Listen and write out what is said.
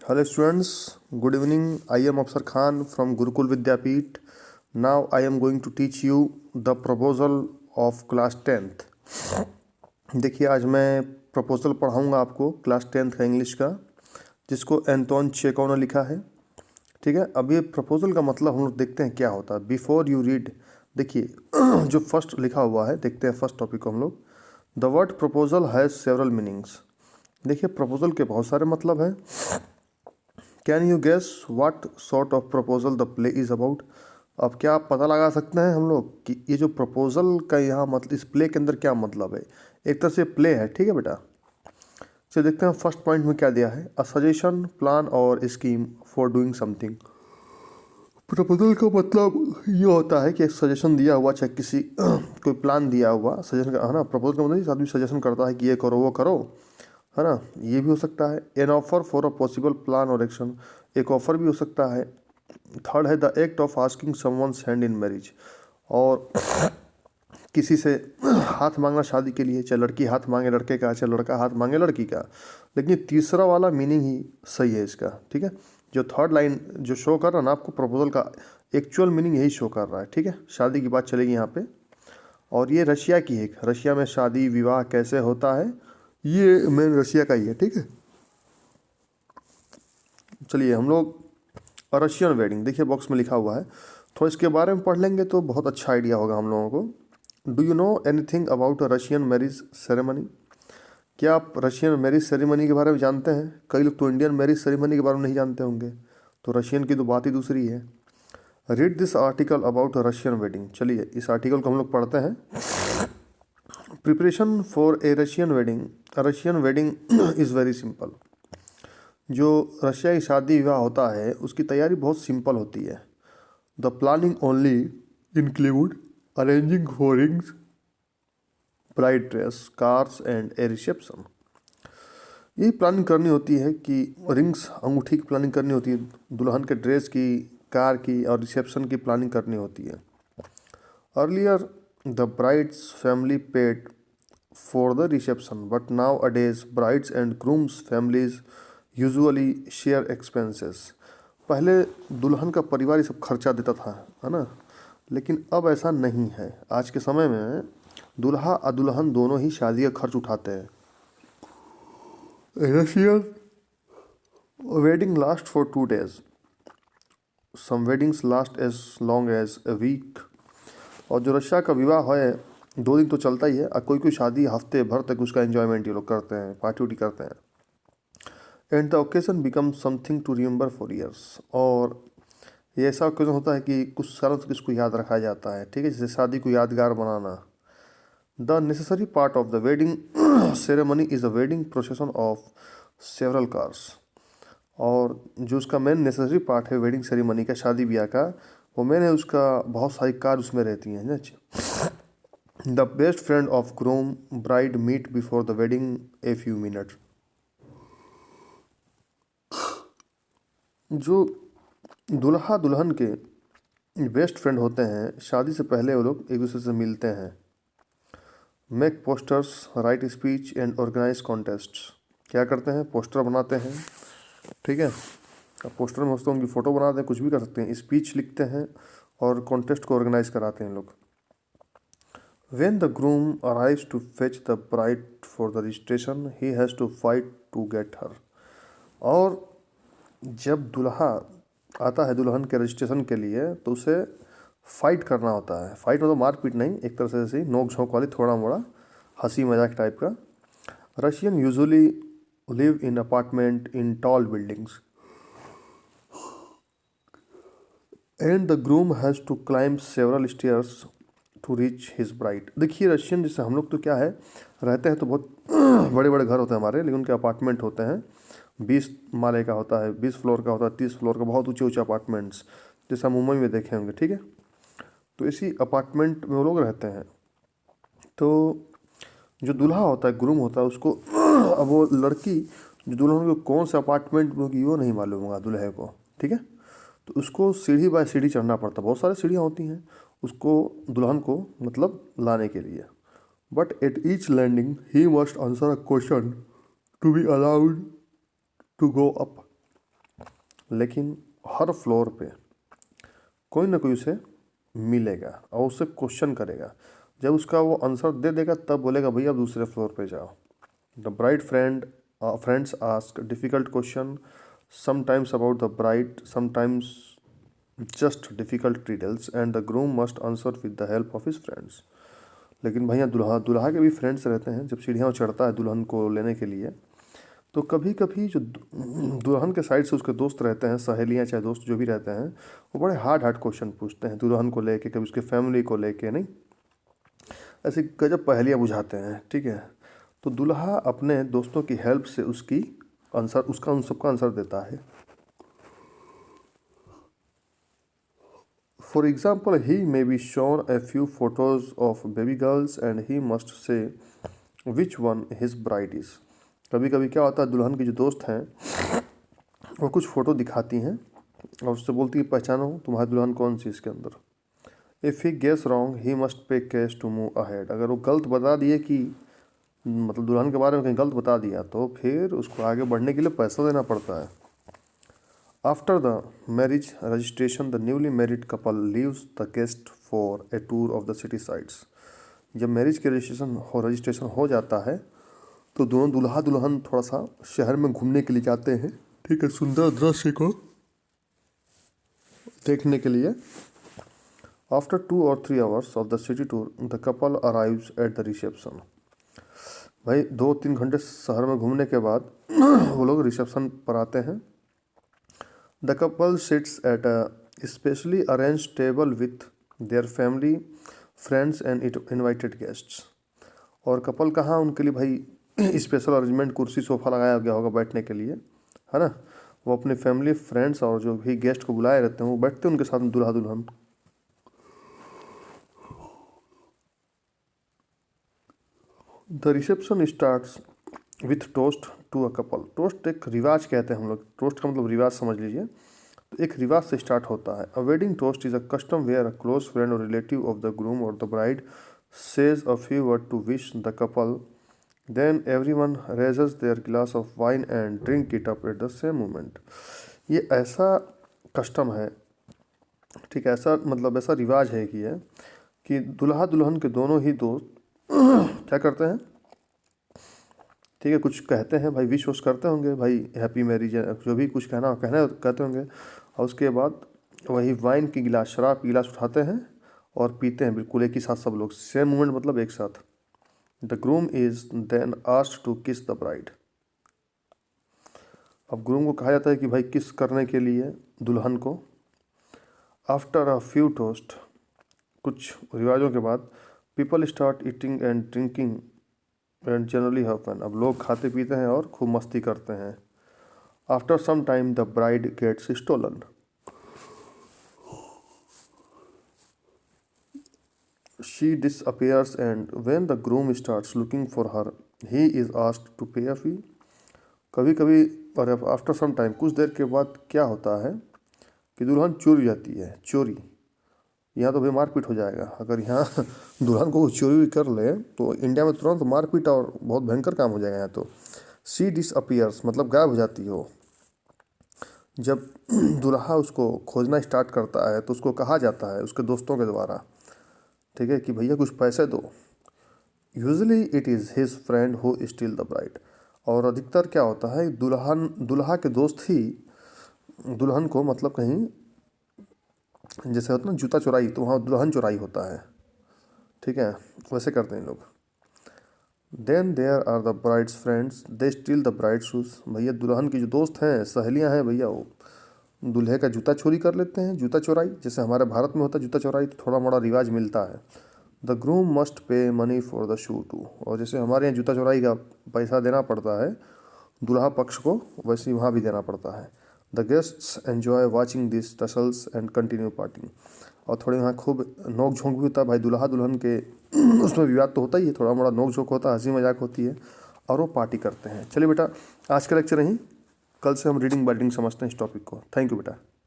Hello students, good evening. I am Afsar Khan from Gurukul Vidyapeeth. Now I am going to teach you the proposal of class 10th. देखिए आज मैं proposal पढ़ाऊंगा आपको class 10th का English का, जिसको Anton Chekhov ने लिखा है। ठीक है, अब ये प्रपोजल का मतलब हम लोग देखते हैं क्या होता है। बिफोर यू रीड, देखिए जो फर्स्ट लिखा हुआ है, देखते हैं फर्स्ट टॉपिक को हम लोग। The word proposal has several meanings. देखिए प्रपोजल के बहुत सारे मतलब हैं। Can you guess what sort of proposal the play is about. अब क्या आप पता लगा सकते हैं हम लोग कि ये जो प्रपोजल का यहाँ मतलब इस प्ले के अंदर क्या मतलब है। एक तरह से प्ले है, ठीक है बेटा। चलिए देखते हैं फर्स्ट पॉइंट में क्या दिया है। अ सजेशन, प्लान और scheme for doing something. Proposal का मतलब ये होता है कि एक सजेशन दिया हुआ, चाहे किसी कोई प्लान दिया हुआ, सजेशन का है ना। प्रपोजल का मतलब आदमी सजेशन करता है कि ये करो वो करो, है ना। ये भी हो सकता है। An offer for a possible plan और एक्शन, एक ऑफर भी हो सकता है। थर्ड है the act of asking someone's hand in marriage, और किसी से हाथ मांगना शादी के लिए, चाहे लड़की हाथ मांगे लड़के का, चाहे लड़का हाथ मांगे लड़की का। लेकिन तीसरा वाला मीनिंग ही सही है इसका, ठीक है। जो थर्ड लाइन जो शो कर रहा है ना आपको, प्रपोजल का एक्चुअल मीनिंग यही शो कर रहा है, ठीक है। शादी की बात चलेगी यहाँ पे, और ये रशिया की है। रशिया में शादी विवाह कैसे होता है, ये मेन रशिया का ही है, ठीक है। चलिए हम लोग रशियन वेडिंग, देखिए बॉक्स में लिखा हुआ है, थोड़ा इसके बारे में पढ़ लेंगे तो बहुत अच्छा आइडिया होगा हम लोगों को। Do you know anything about a Russian marriage ceremony. क्या आप रशियन मैरिज सेरेमनी के बारे में जानते हैं। कई लोग तो इंडियन मैरिज सेरेमनी के बारे में नहीं जानते होंगे, तो रशियन की तो बात ही दूसरी है। Read this article about Russian wedding. चलिए इस आर्टिकल को हम लोग पढ़ते हैं। Preparation for a Russian wedding. Russian wedding is very simple. जो रशिया की शादी विवाह होता है उसकी तैयारी बहुत सिंपल होती है। The planning only include arranging for rings, bride dress, cars and A reception. यही प्लानिंग करनी होती है कि रिंग्स, अंगूठी की प्लानिंग करनी होती है, दुल्हन के ड्रेस की, कार की और रिसेप्शन की प्लानिंग करनी होती है। Earlier the bride's family paid for the reception, but nowadays bride's and groom's families usually share expenses. पहले दुल्हन का परिवार ये सब खर्चा देता था, है ना, लेकिन अब ऐसा नहीं है। आज के समय में दूल्हा और दुल्हन दोनों ही शादी का खर्च उठाते हैं। Russian wedding last for 2 days, some weddings last as long as a week. और जो रशिया का विवाह है 2 दिन तो चलता ही है, और कोई कोई शादी हफ्ते भर तक उसका एंजॉयमेंट ये लोग करते हैं, पार्टी उटी करते हैं। And the occasion become something to remember for years. और ये ऐसा ओकेजन होता है कि कुछ सालों तक इसको याद रखा जाता है, ठीक है, जैसे शादी को यादगार बनाना। The necessary part of the wedding ceremony is the wedding procession of several cars. और जो उसका मेन नेसेसरी पार्ट है वेडिंग सेरेमनी का, शादी ब्याह का, वो मेन है उसका, बहुत सारी कार उसमें रहती हैं ना। The best friend of groom bride meet before the wedding a few minute. जो दुल्हा दुल्हन के बेस्ट फ्रेंड होते हैं, शादी से पहले वो लोग एक दूसरे से मिलते हैं। Make posters, write speech and organise contest. क्या करते हैं, पोस्टर बनाते हैं, ठीक है। अब पोस्टर में दोस्तों उनकी फ़ोटो बनाते हैं, कुछ भी कर सकते हैं, स्पीच लिखते हैं और कॉन्टेस्ट को ऑर्गेनाइज कराते हैं लोग। When the groom arrives to fetch the bride for the registration, he has to fight to get her. और जब दूल्हा आता है दुल्हन के रजिस्ट्रेशन के लिए, तो उसे फाइट करना होता है। फाइट मतलब मारपीट नहीं, एक तरह से ऐसे नोक झोंक वाली, थोड़ा मोड़ा हंसी मजाक टाइप का। Russian usually live in apartment in tall buildings and the groom has to climb several stairs to reach his bride. देखिए रशियन जैसे हम लोग तो क्या है, रहते हैं तो बहुत बड़े बड़े घर होते हैं हमारे, लेकिन उनके अपार्टमेंट होते हैं 20 माले का होता है, 20 फ्लोर का होता है, 30 फ्लोर का, बहुत ऊंचे ऊंचे अपार्टमेंट्स, जैसे हम मुंबई में देखे होंगे, ठीक है। तो इसी अपार्टमेंट में वो लोग रहते हैं। तो जो दूल्हा होता है, ग्रूम होता है, उसको अब वो लड़की जो दुल्हन को कौन से अपार्टमेंट में होगी वो नहीं मालूम होगा दूल्हे को, ठीक है। तो उसको सीढ़ी बाय सीढ़ी चढ़ना पड़ता है, बहुत सारी सीढ़ियाँ होती हैं उसको, दुल्हन को मतलब लाने के लिए। But at each landing he must answer a question to be allowed to go up. लेकिन हर फ्लोर पे कोई ना कोई उसे मिलेगा और उससे क्वेश्चन करेगा। जब उसका वो आंसर दे देगा तब बोलेगा भैया अब दूसरे फ्लोर पे जाओ। The bride friends ask difficult question, sometimes about the bride, sometimes just difficult details, and the groom must answer with the help of his friends. लेकिन भैया दुल्हा के भी फ्रेंड्स रहते हैं। जब सीढ़ियाँ चढ़ता है दुल्हन को लेने के लिए, तो कभी कभी जो दुल्हन के साइड से उसके दोस्त रहते हैं, सहेलियाँ चाहे दोस्त जो भी रहते हैं, वो बड़े हार्ड क्वेश्चन पूछते हैं दुल्हन को लेके, कभी उसके फैमिली को लेके, नहीं ऐसे गजब पहेलियाँ बुझाते हैं। ठीक है, तो दूल्हा अपने दोस्तों की हेल्प से उसका उन सबका आंसर देता है। For example, he may be shown a few photos of baby girls and he must say which one his bride is. कभी कभी क्या होता है, दुल्हन की जो दोस्त हैं वो कुछ फ़ोटो दिखाती हैं और उससे बोलती है पहचानो तुम्हारी दुल्हन कौन सी इसके अंदर। If he guess wrong he must pay cash to move ahead. अगर वो गलत बता दिए कि मतलब दुल्हन के बारे में कहीं गलत बता दिया तो फिर उसको आगे बढ़ने के लिए पैसा देना पड़ता है। After the marriage registration the newly married couple leaves the guest for a tour of the city sides. जब मैरिज के रजिस्ट्रेशन हो जाता है तो दोनों दूल्हा दुल्हन थोड़ा सा शहर में घूमने के लिए जाते हैं। ठीक है, सुंदर दृश्य को देखने के लिए। After 2 or 3 hours of the city tour the couple arrives at the reception. भाई 2-3 घंटे शहर में घूमने के बाद वो लोग रिसेप्शन पर आते हैं। The couple seats at a specially arrange table with their family friends and invited guests. और कपल कहाँ, उनके लिए भाई स्पेशल अरेंजमेंट, कुर्सी सोफ़ा लगाया गया होगा बैठने के लिए, है ना। वो अपने फैमिली फ्रेंड्स और जो भी गेस्ट को बुलाए रहते हैं वो बैठते हैं उनके साथ में, दूल्हा दुल्हन। The reception starts with toast to a couple. Toast एक रिवाज कहते हैं हम लोग, टोस्ट का मतलब रिवाज समझ लीजिए। तो एक रिवाज से स्टार्ट होता है। A wedding toast is a custom where a close friend or relative of the groom or the bride says a few word to wish the couple, then everyone raises their glass of wine and drink it up at the same moment. ये ऐसा custom है, ठीक है, ऐसा मतलब ऐसा रिवाज है कि दुल्हा दुल्हन के दोनों ही दोस्त क्या करते हैं, ठीक है, कुछ कहते हैं भाई, विश वश करते होंगे भाई, हैप्पी मैरिज, जो भी कुछ कहते होंगे। और उसके बाद वही वाइन की गिलास, शराब की गिलास उठाते हैं और पीते हैं बिल्कुल एक ही साथ सब लोग, सेम मोमेंट मतलब एक साथ। The groom is then asked to kiss the bride. अब ग्रूम को कहा जाता है कि भाई किस करने के लिए दुल्हन को। आफ्टर अ फ्यू टोस्ट, कुछ रिवाजों के बाद, people start eating and drinking and generally have fun. अब लोग खाते पीते हैं और खूब मस्ती करते हैं। After some time the bride gets stolen. She disappears and when the groom starts looking for her he is asked to pay a फी। कभी कभी और आफ्टर सम टाइम, कुछ देर के बाद क्या होता है कि दुल्हन चोरी जाती है। चोरी, यहाँ तो भाई मारपीट हो जाएगा। अगर यहाँ दुल्हन को चोरी कर ले तो इंडिया में तुरंत मारपीट और बहुत भयंकर काम हो जाएगा यहाँ तो। सी डिसअपियर्स मतलब गायब हो जाती हो। जब दुल्हा उसको खोजना स्टार्ट करता है तो उसको कहा जाता है उसके दोस्तों के द्वारा, ठीक है, कि भैया कुछ पैसे दो। Usually it is his friend who steel the bride. और अधिकतर क्या होता है, दुल्हा के दोस्त ही दुल्हन को, मतलब कहीं जैसे होता है ना जूता चुराई, तो वहाँ दुल्हन चुराई होता है, ठीक है, वैसे करते हैं लोग। Then there are the bride's friends they steal the bride shoes. भैया दुल्हन की जो दोस्त हैं, सहेलियाँ हैं भैया, वो दूल्हे का जूता चोरी कर लेते हैं। जूता चोराई जैसे हमारे भारत में होता है जूता चोराई, तो थोड़ा मोड़ा रिवाज मिलता है। The groom must pay money for the shoe too. और जैसे हमारे यहाँ जूता चोराई का पैसा देना पड़ता है दूल्हा पक्ष को, वैसे ही वहाँ भी देना पड़ता है। The guests enjoy watching this tussles and continue partying. और थोड़े वहाँ खूब नोक झोंक भी होता है भाई, दूल्हा दुल्हन के उसमें विवाद तो होता ही है, थोड़ा मोड़ा नोक झोंक होता है, हंसी मजाक होती है और वो पार्टी करते हैं। चलिए बेटा, आज का लेक्चर यहीं, कल से हम रीडिंग बाइटिंग समझते हैं इस टॉपिक को। थैंक यू बेटा।